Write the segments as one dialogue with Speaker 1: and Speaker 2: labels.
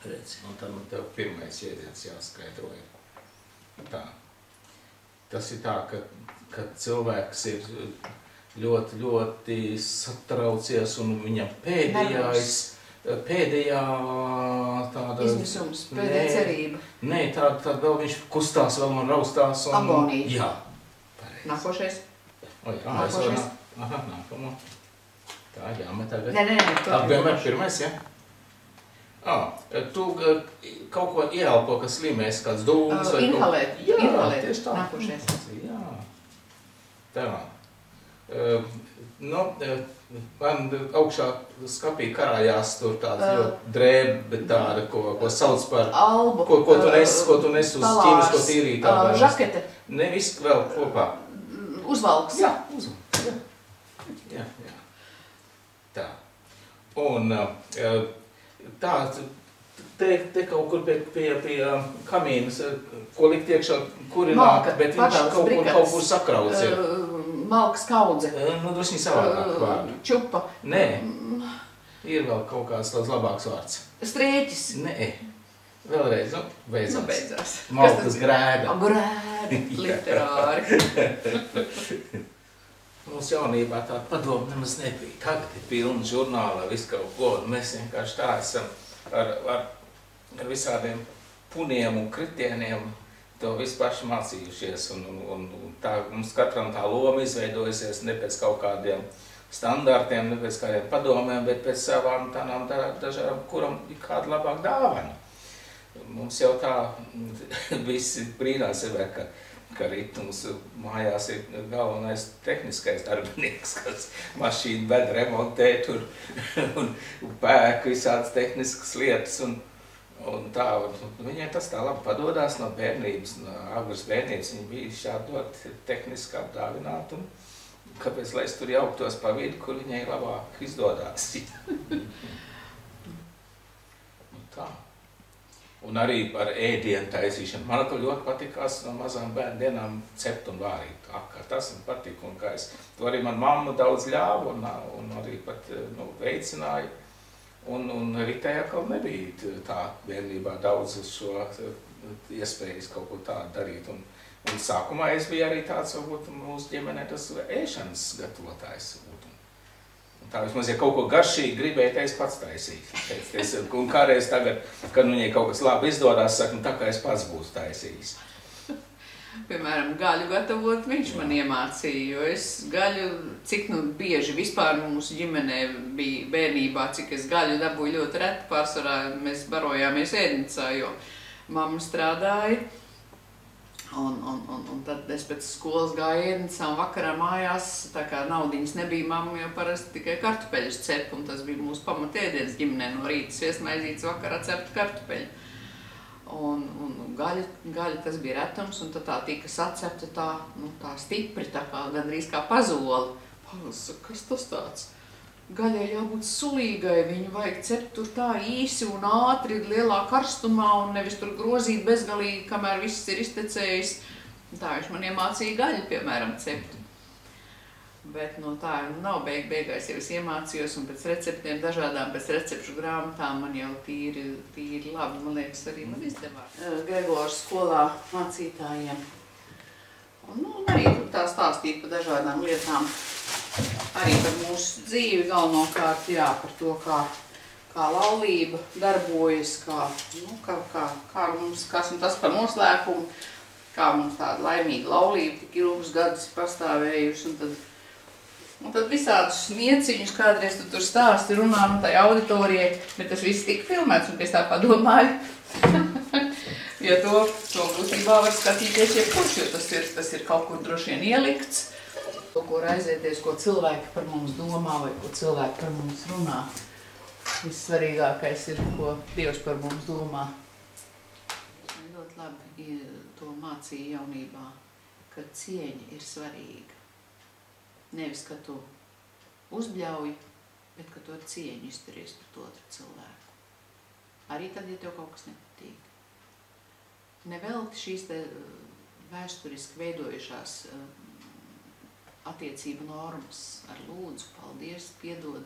Speaker 1: Redzi, un tad man tev pirmais jēdziens jāskaidro ir tā. Tas ir tā, ka cilvēks ir ļoti, ļoti satraucies un viņam pēdējā tāda...
Speaker 2: Izmisums, pēdējā cerība.
Speaker 1: Nē, tāda vēl viņš kustās vēl un raustās un...
Speaker 2: Agonija.
Speaker 1: Jā, pareizi.
Speaker 2: Nākošais.
Speaker 1: Nākošais. Aha, nākamo. Tā, jāmet tagad.
Speaker 2: Nē.
Speaker 1: Vienmēr pirmais, ja? Tu kaut ko ieelpo, kas slimēs, kāds dūms vai...
Speaker 2: Inhalēt.
Speaker 1: Jā,
Speaker 2: Inhalēt.
Speaker 1: tieši tā.
Speaker 2: Nākošais.
Speaker 1: Jā. Tā. Man augšā skapī karājās tur tāds ļoti drēbe tāda, ko sauc par...
Speaker 2: Albu.
Speaker 1: Ko tu nes uz ķīmisko tīrītāju.
Speaker 2: Žakete.
Speaker 1: Ne, viss vēl kopā.
Speaker 2: Uzvalks.
Speaker 1: Jā, uzvalks. Jā. Tā. Un tā, te kaut kur pie kamīnas, ko likt iekšā kurināt, bet viņš kaut kur sakrauts ir.
Speaker 2: Malkas kaudze.
Speaker 1: Drusku savādāk vārdu.
Speaker 2: Čupa.
Speaker 1: Nē, ir vēl kaut kāds tāds labāks vārds.
Speaker 2: Strēķis.
Speaker 1: Nē, vēlreiz, beidzās.
Speaker 2: Beidzās.
Speaker 1: Malkas grēda.
Speaker 2: Grēda, literāri.
Speaker 1: Mums jaunībā tāda padoma nemaz nebija. Tagad ir pilna žurnāla, visu kaut ko, un mēs vienkārši tā esam ar visādiem puniem un kritieniem to visu paši mācījušies, un tā mums katram tā loma izveidojusies ne pēc kaut kādiem standartiem, ne pēc kādiem padomiem, bet pēc savām tādām dažādām, kuram ir kāda labāk dāvana. Mums jau tā visi brīnās sev, ka Ritums mājās ir galvenais tehniskais darbinieks, kas mašīnu ved, remontē tur un pēk visādas tehniskas lietas. Un tā, viņai tas tā labi padodās no bērnības, no agras bērnības. Viņa bija šādi ļoti tehniski apdāvināta. Kāpēc, lai es tur jauktos pa vidu, kur viņai labāk izdodās? Tā. Un arī par ēdienu taisīšanu. Man ļoti patikās no mazām bērnu dienām cept un vārīt. Tas man patika, un kā to arī man mamma daudz ļāva un arī pat veicināja. Un Ritai atkal nebija tā bērnībā daudz šo iespējas kaut ko tādu darīt. Un sākumā es biju arī tāds, varbūt mūsu ģimenē tas ēšanas gatavotājs. Un tā vismaz, ja kaut ko garšīgi gribēja, es pats taisīju. Un kādreiz tagad, kad viņai kaut kas labi izdodās, saka, tā kā es pats būtu taisījis.
Speaker 2: Piemēram, gaļu gatavot viņš man iemācīja, jo es gaļu, cik bieži vispār mūsu ģimenē bija bērnībā, cik es gaļu dabūju ļoti reti, pārsvarā mēs barojāmies ēdnicā, jo mamma strādāja. Un tad es pēc skolas gāju ēdnicā un vakarā mājās, tā kā naudiņas nebija, mamma jau parasti tikai kartupeļus cep, un tas bija mūsu pamatēdienas ģimenē no rīta sviestmaizītes, vakarā cepta kartupeļu. Un gaļa tas bija retums, un tad tā tika sacepta tā stipri, tā kā gandrīz kā pazoli. Pāvils saka, kas tas tāds? Gaļai jābūt sulīgai, viņu vajag cept tur tā īsi un ātri, lielā karstumā, un nevis tur grozīt bezgalīgi, kamēr viss ir iztecējis. Tā viņš man iemācīja gaļu, piemēram, cept. Bet tā nav beigās, jau es iemācījos, un pēc receptiem dažādām, pēc recepšu grāmatām man jau tīri labi, man liekas, arī man izdevās. Gregors skolā mācītājiem. Un arī tā stāstīja par dažādām lietām. Arī par mūsu dzīvi galvenokārt, jā, par to, kā laulība darbojas, kā mums, kas un tas par noslēpumu, kā mums tāda laimīga laulība tik ilgus gadus pastāvējuši, un tad visādus nieciņus kādreiz tu tur stāsti runā tai auditorijai, bet tas viss tika filmēts, un es tā padomāju, jo to būtībā var skatīties jebkurš, jo tas ir kaut kur droši vien ielikts. To, ko raizēties, ko cilvēki par mums domā vai ko cilvēki par mums runā. Vissvarīgākais ir, ko Dievs par mums domā. Ļoti labi to mācīja jaunībā, ka cieņa ir svarīga. Nevis, ka tu uzbļauji, bet ka tu ar cieņu izturies pret otru cilvēku. Arī tad, ja tev kaut kas nepatīk. Nevelti šīs te vēsturiski veidojušās attiecību normas ar lūdzu, paldies, piedod.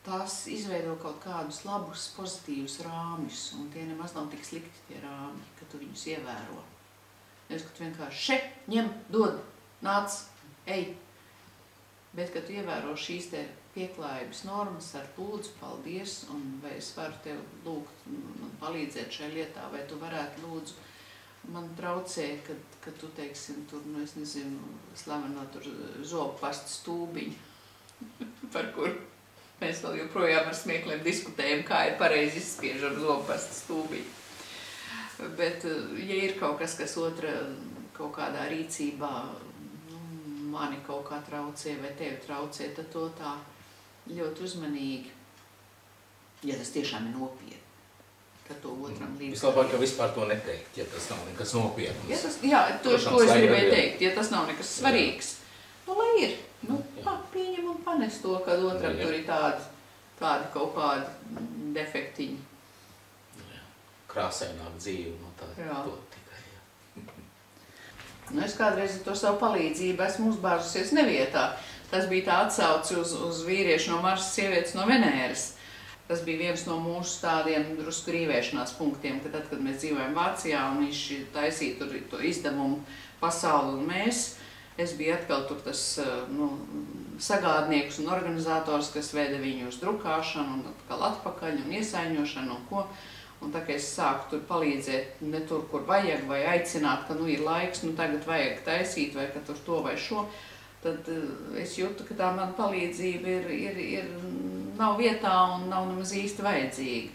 Speaker 2: tās izveido kaut kādus labus, pozitīvus rāmjus, un tie nemaz nav tik slikti tie rāmji, ka tu viņus ievēro. Nevis, ka tu vienkārši ņem, dod, nāc, ej. Bet, kad tu ievēro šīs te pieklājības normas ar lūdzu, paldies, un vai es varu tev lūgt, man palīdzēt šai lietā, vai tu varētu lūdzu, man traucē, kad tu, teiksim, tur, nu, es nezinu, slaveno tur zobpasta stūbiņu, par kur mēs vēl joprojām ar smiekliem diskutējam, kā ir pareizi izspiežam zobpasta stūbiņu. Bet, ja ir kaut kas, kas otra kaut kādā rīcībā mani kaut kā traucē vai tevi traucē, tad to tā ļoti uzmanīgi, ja tas tiešām ir nopietni, tad to otram līdz.
Speaker 1: Vislabāk, ka vispār to neteikt, ja tas nav nekas nopietns.
Speaker 2: Ja tas, jā, to es gribēju teikt, ja tas nav nekas svarīgs. Nu, lai ir. Nu, pieņem un panes to, kad otram tur ir tādi kaut kādi defektiņi.
Speaker 1: Krāsaināk dzīve, no tā to tikai,
Speaker 2: Nu, es kādreiz ar to savu palīdzību esmu uzbāžusies nevietā. Tas bija tā atsauci uz vīriešu no Marsa, sievietes no Venēras. Tas bija viens no mūsu tādiem drusku rīvēšanās punktiem, ka tad, kad mēs dzīvojam Vācijā un viņš taisīja tur to izdevumu Pasauli un mēs, es biju atkal tur tas sagādnieks un organizators, kas veda viņu uz drukāšanu un atkal atpakaļ un iesaiņošanu un ko. Un tā kā es sāku tur palīdzēt ne tur, kur vajag, vai aicināt, ka ir laiks, tagad vajag taisīt, vai ka tur to vai šo, tad es jūtu, ka tā mana palīdzība nav vietā un nav nemaz īsti vajadzīga.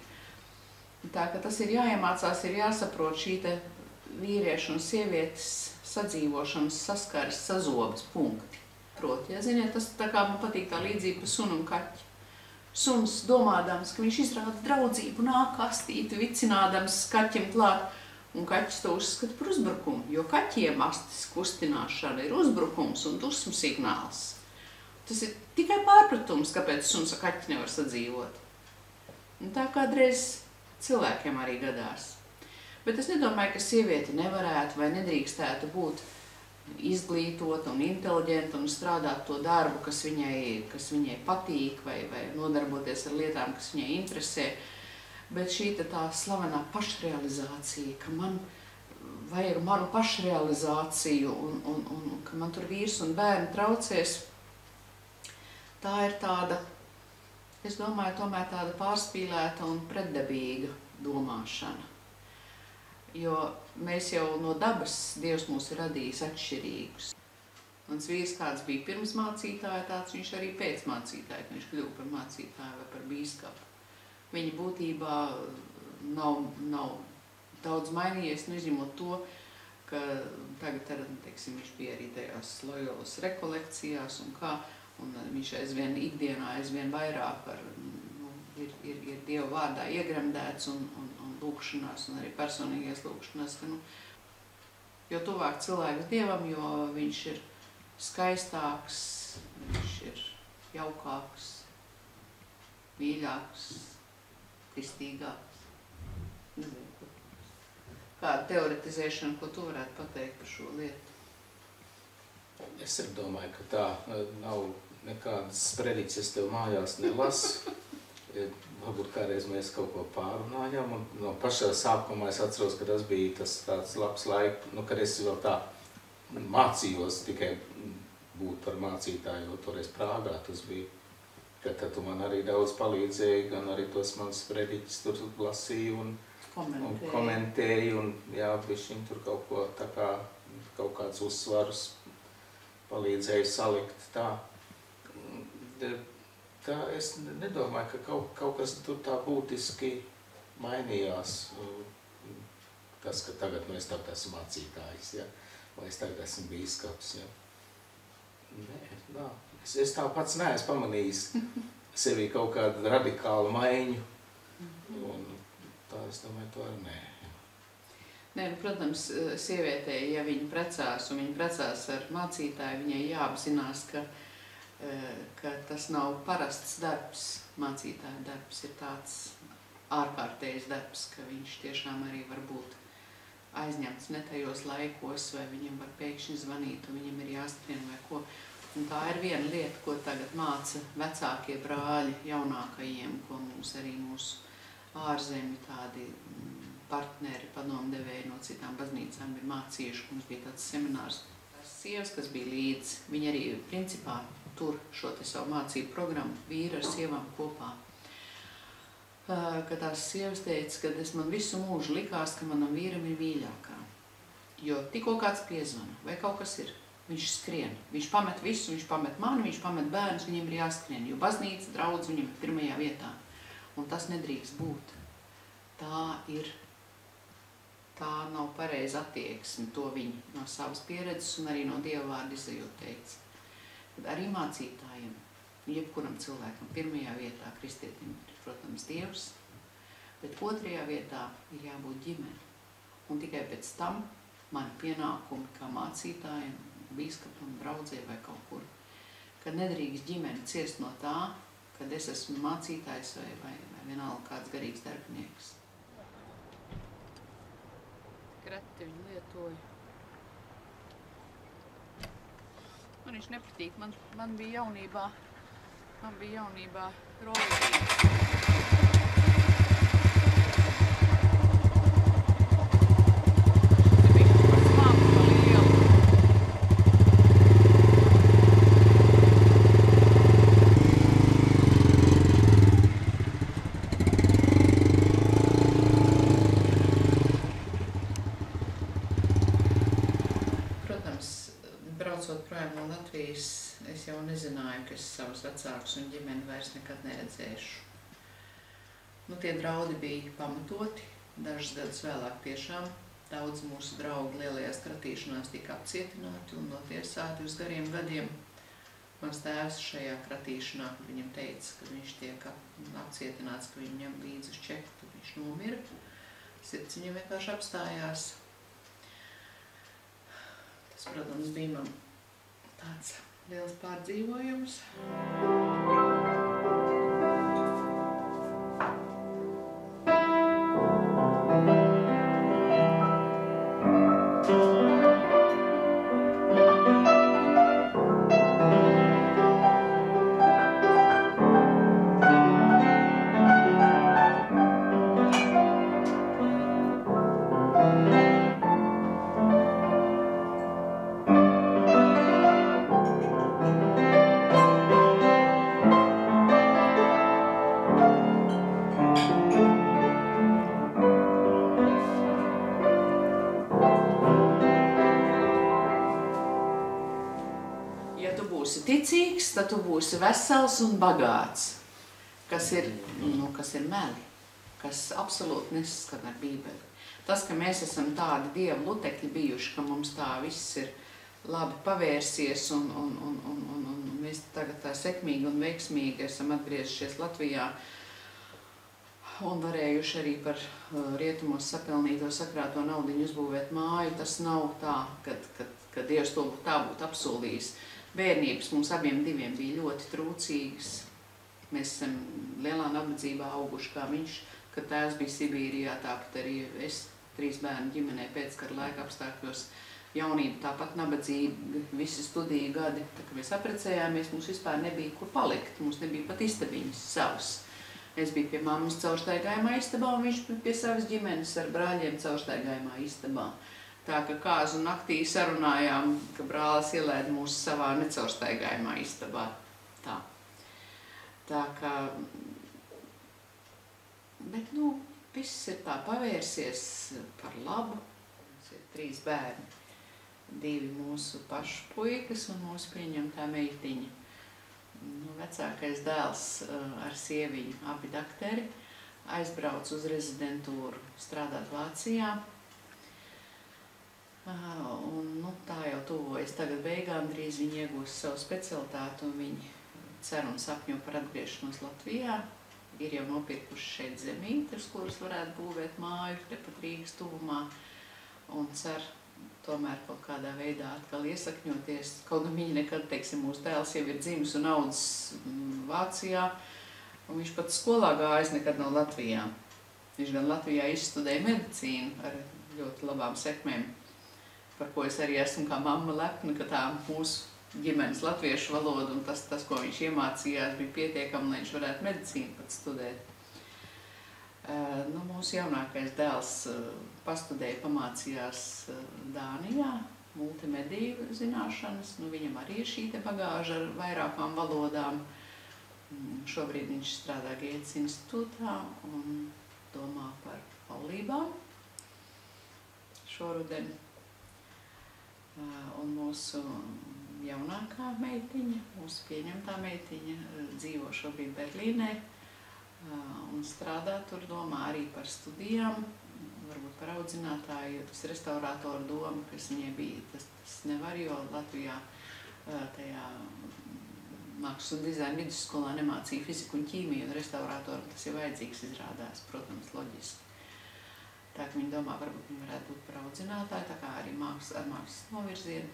Speaker 2: Tā ka tas ir jāiemācās, ir jāsaprot šī te vīriešu un sievietes sadzīvošanas, saskares, sazobas punkti. Proti, ja ziniet, tas tā kā man patīk tā līdzība par sunu un kaķi. Suns, domādams, ka viņš izrāda draudzību, nāk astīti, vicinādams kaķim klāt, un kaķis to uzskata par uzbrukumu, jo kaķiem astis kustināšana ir uzbrukums un dusmu signāls. Tas ir tikai pārpratums, kāpēc suns ar kaķi nevar sadzīvot. Un tā kādreiz cilvēkiem arī gadās. Bet es nedomāju, ka sieviete nevarētu vai nedrīkstētu būt izglītota un inteliģenta un strādāt to darbu, kas viņai patīk, vai nodarboties ar lietām, kas viņai interesē. Bet šī tā slavenā pašrealizācija, ka man vajag manu pašrealizāciju un ka man tur vīrs un bērni traucēs, tā ir tāda, es domāju, tomēr tāda pārspīlēta un pretdabīga domāšana. Jo mēs jau no dabas Dievs mūs ir radījis atšķirīgus. Mans vīrs kāds bija pirms mācītāja, tāds viņš arī pēc mācītāja, ka viņš kļuva par mācītāju vai par bīskapu. Viņa būtībā nav daudz mainījies, izņemot to, ka tagad, teiksim, viņš bija arī tajās Loyolas rekolekcijās un kā, un viņš aizvien ikdienā aizvien vairāk ir Dieva vārdā iegremdēts un lūkšanās, un arī personīgais lūkšanās, ka, jo tuvāk cilvēks Dievam, jo viņš ir skaistāks, viņš ir jaukāks, mīļāks, kristīgāks. Nezinu, kāda teoretizēšana, ko tu varētu pateikt par šo lietu?
Speaker 1: Es arī domāju, ka tā nav nekādas sprediķes, es tev mājās nelasu. Varbūt kādreiz mēs kaut ko pārunājām, un no pašā sākumā es atceros, ka tas bija tāds labs laiks, kad es vēl tā mācījos tikai būt par mācītāju, jo toreiz Prāgā tas bija, ka tad tu man arī daudz palīdzēji, gan arī tos mans sprediķis tur lasīju un komentēju, un jā, bišķiņ tur kaut ko tā kā, kaut kāds uzsvarus palīdzēju salikt tā. Tā es nedomāju, ka kaut kas tur tā būtiski mainījās. Tas, ka tagad es tagad esmu mācītājs, ja? Vai es tagad esmu bīskaps. Ja? Nē, es tā pats neesmu pamanījis sevī kaut kādu radikālu maiņu. Un tā es domāju, to arī nē.
Speaker 2: Nē, protams, sievietei, ja viņa precās un viņa precās ar mācītāju, viņai jāapzinās, ka tas nav parasts darbs, mācītāja darbs, ir tāds ārkārtējs darbs, ka viņš tiešām arī var būt aizņemts ne tajos laikos, vai viņam var pēkšņi zvanīt, un viņam ir jāstrien vai ko. Un tā ir viena lieta, ko tagad māca vecākie brāļi jaunākajiem, ko mums arī mūsu ārzemju tādi partneri, padomdevēji no citām baznīcām ir mācījuši. Mums bija tāds seminārs. Tās sievas, kas bija līdz, viņi arī principā tur šo te savu mācību programmu vīri ar sievām kopā. Ka tās sievas teica, ka man visu mūžu likās, ka manam vīram ir mīļākā. Jo tikko kāds piezvana vai kaut kas ir, viņš skrien. Viņš pamet visu, viņš pamet mani, viņš pamet bērnus, viņiem ir jāskrien, jo baznīca, draudz viņam ir pirmajā vietā. Un tas nedrīkst būt. Tā nav pareiza attieksme, to viņi no savas pieredzes un arī no Dieva vārda izejot teica. Kad arī mācītājiem, jebkuram cilvēkam pirmajā vietā kristietim ir, protams, Dievs, bet otrajā vietā ir jābūt ģimene. Un tikai pēc tam mani pienākumi kā mācītājiem, bīskapam, draudzē vai kaut kur, ka nedrīkst ģimene ciest no tā, kad es esmu mācītājs vai vienalga kāds garīgs darbinieks. Kreti viņu lietoju. Man viņš nepatīk, man bija jaunībā rolītī. Braucot projām no Latvijas, es jau nezināju, ka es savus vecākus un ģimeni vairs nekad neredzēšu. Tie draudi bija pamatoti, dažus gadus vēlāk tiešām daudz mūsu draugi lielajās kratīšanās tika apcietināti un notiesāti uz gariem gadiem. Mans tēvs šajā kratīšanā, kad viņam teica, ka viņš tiek apcietināts, ka viņu ņem līdzi uz čeku, tad viņš nomira. Sirds viņam vienkārši apstājās. Tas, protams, bija man tāds liels pārdzīvojums. Ticīgs, tad tu būsi vesels un bagāts, kas ir meli, kas absolūti nesaskan ar Bībeli. Tas, ka mēs esam tādi Dieva lutekļi bijuši, ka mums tā viss ir labi pavērsies un mēs tagad tā sekmīgi un veiksmīgi esam atgriezušies Latvijā un varējuši arī par rietumos sapelnīto sakrāto naudiņu uzbūvēt māju, tas nav tā, ka Dievs to tā būtu apsolījis. Bērnības mums abiem diviem bija ļoti trūcīgas. Mēs esam lielā nabadzībā auguši kā viņš, kad tēvs bija Sibīrijā, tāpat arī es 3 bērnu ģimenē pēckara laika apstākļos. Jaunība tāpat nabadzība, visi studiju gadi. Tā kā mēs apprecējāmies, mums vispār nebija kur palikt, mums nebija pat istabiņas savas. Es biju pie mammas caurstaigājumā istabā un viņš pie savas ģimenes ar brāļiem caurstaigājumā istabā. Tā ka kāzu naktī sarunājām, ka brālis ielēda mūs savā necaurstaigājumā istabā. Tā kā, bet, viss ir tā pavērsies par labu. Mums ir 3 bērni, 2 mūsu pašu puikas un mūsu pieņemtā meitiņa. Vecākais dēls ar sieviņu, abi dakteri, aizbrauc uz rezidentūru strādāt Vācijā. Un tā jau tuvojas tagad beigām, drīz viņi iegūs savu specialitāti un viņi cer un sapņo par atgriešanos Latvijā. Ir jau nopirkuši šeit zemīti, uz kuras varētu būvēt māju, tepat Rīgas tuvumā, un cer tomēr kaut kādā veidā atkal iesakņoties. Kaut gan viņi nekad, teiksim, mūsu dēls jau ir dzimis un audzis Vācijā, un viņš pat skolā gājis nekad nav Latvijā. Viņš gan Latvijā izstudēja medicīnu ar ļoti labām sekmēm, par ko es arī esmu kā mamma lepna, ka tā mūsu ģimenes latviešu valodu, un tas, ko viņš iemācījās, bija pietiekami, lai viņš varētu medicīnu pat studēt. Mūsu jaunākais dēls pastudēja, pamācījās Dānijā, multimediju zināšanas. Viņam arī ir šī te bagāža ar vairākām valodām. Šobrīd viņš strādā Gētas institūtā un domā par laulībām šoruden. Un mūsu jaunākā meitiņa, mūsu pieņemtā meitiņa, dzīvo šobrīd Berlīnē un strādā tur, domā arī par studijām, varbūt par audzinātāju, jo tas restaurātoru doma, kas viņai bija, tas nevar, jo Latvijā tajā mākslas un dizaina vidusskolā nemācīja fiziku un ķīmiju, un restaurātoram tas ir vajadzīgs izrādās, protams, loģiski. Tā ka viņi domā, varbūt viņi varētu būt par audzinātāju, tā kā arī ar mākslas novirzienu.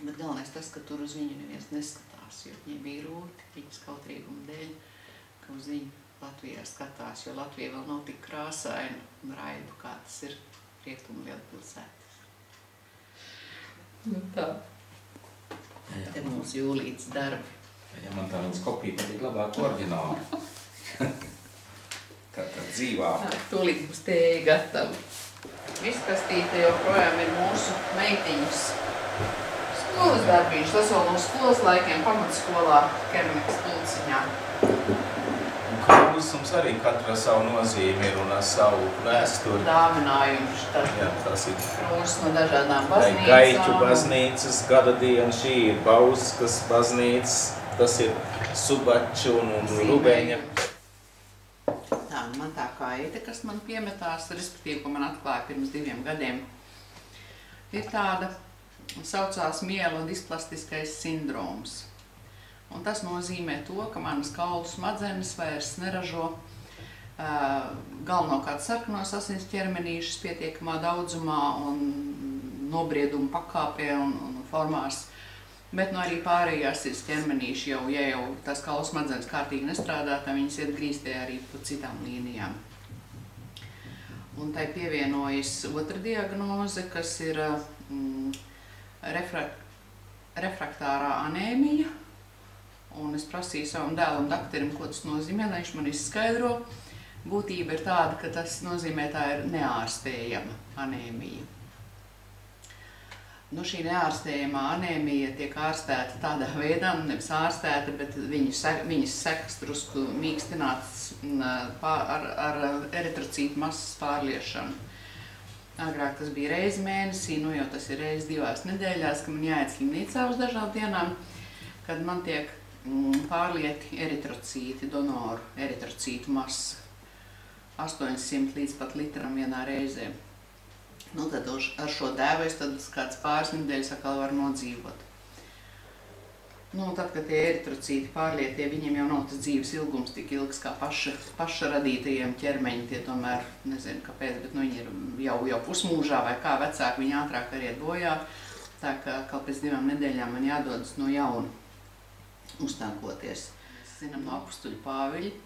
Speaker 2: Bet galvenais tas, ka tur uz viņu neviens neskatās, jo viņai bija grūti, viņas kautrīguma dēļ, ka uz viņu Latvijā skatās, jo Latvija vēl nav tik krāsaina un raibu, kā tas ir rietumu lielpilsētas. Tā. Te mums Jūlītes darbi.
Speaker 1: Ja man tā viņas kopija patīk labāk oriģināli. Tātad dzīvā.
Speaker 2: Tūlīt būs tēja gatava. Viskastīte joprojām ir mūsu meitiņas skolas darbiņš. Tas vēl no skolas laikiem pamatskolā keramikas pulciņā.
Speaker 1: Un krūsums arī katra savu nozīmi ir un ar savu vēsturi.
Speaker 2: Dāvinājums.
Speaker 1: Jā, tas ir.
Speaker 2: Krūs no dažādām baznīcām.
Speaker 1: Gaiķu baznīcas gada diena, šī ir Bauskas baznīcas, tas ir Subaču un Rubeņa.
Speaker 2: Man tā kaite, kas man piemetās, respektīvi, ko man atklāja pirms 2 gadiem, ir tāda, saucās mielu displastiskais sindroms. Un tas nozīmē to, ka manas kaulu smadzenes vairs neražo galvenokārt sarkanos asins ķermenīšus pietiekamā daudzumā un nobrieduma pakāpē un formās. Bet arī pārējās ir ķermenīši jau, ja jau tās kaulu smadzenes kārtīgi nestrādā, tad viņas iet grīstē arī pa citām līnijām. Un tai pievienojas otra diagnoze, kas ir refraktārā anēmija. Un es prasīju savam dēlam dakterim, ko tas nozīmē, lai viņš man izskaidro. Būtība ir tāda, ka tas nozīmē, tā ir neārstējama anēmija. Šī neārstējamā anēmija tiek ārstēta tādā veidā, nevis ārstēta, bet viņas sekas drusku mīkstinātas ar eritrocītu masas pārliešanu. Agrāk tas bija reizi mēnesī, jau tas ir reizi 2 nedēļās, ka man jāiet slimnīcā uz dažām dienām, kad man tiek pārlieti eritrocīti, donoru eritrocītu masa. 800 līdz pat litram vienā reizē. Tad ar šo dēvu es kāds pāris nedēļas atkal varu nodzīvot. Tad, kad tie eritrocīti pārlietie, viņiem jau nav tas dzīves ilgums tik ilgs kā paša radītajiem ķermeņi. Tie tomēr, nezinu kāpēc, bet viņi ir jau pusmūžā vai kā vecāki, viņi ātrāk arī iet bojā. Tā kā pēc 2 nedēļām man jādodas no jauna uztankoties. Mēs zinām no apustuļa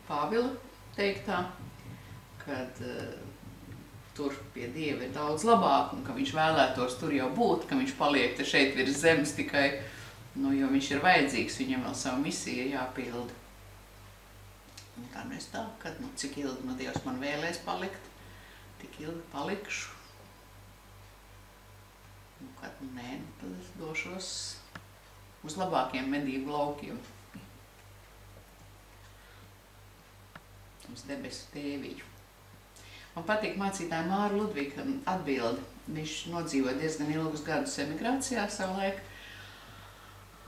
Speaker 2: Pāvila teiktā, kad tur pie Dieva ir daudz labāk, un ka viņš vēlētos tur jau būt, ka viņš paliek te šeit virs zemes tikai, jo viņš ir vajadzīgs, viņam vēl savu misiju jāpilda. Un tā mēs tā, kad cik ilgi Dievs man vēlēs palikt, tik ilgi palikšu. Kad nē, tad es došos uz labākiem medību laukiem. Uz debesu tēviņu. Man patīk mācītāja Māra Ludvika atbildi. Viņš nodzīvoja diezgan ilgus gadus emigrācijā savulaik.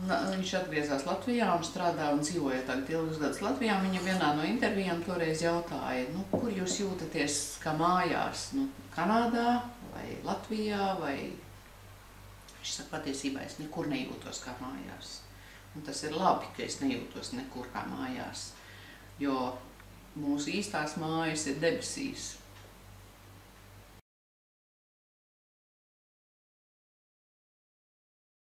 Speaker 2: Viņš atgriezās Latvijā un strādā un dzīvoja tagad ilgus gadus Latvijā. Viņa vienā no intervijām toreiz jautāja, kur jūs jūtaties kā mājās? Kanādā vai Latvijā vai... Viņš saka, patiesībā es nekur nejūtos kā mājās. Un tas ir labi, ka es nejūtos nekur kā mājās, jo mūsu īstās mājas ir debesīs.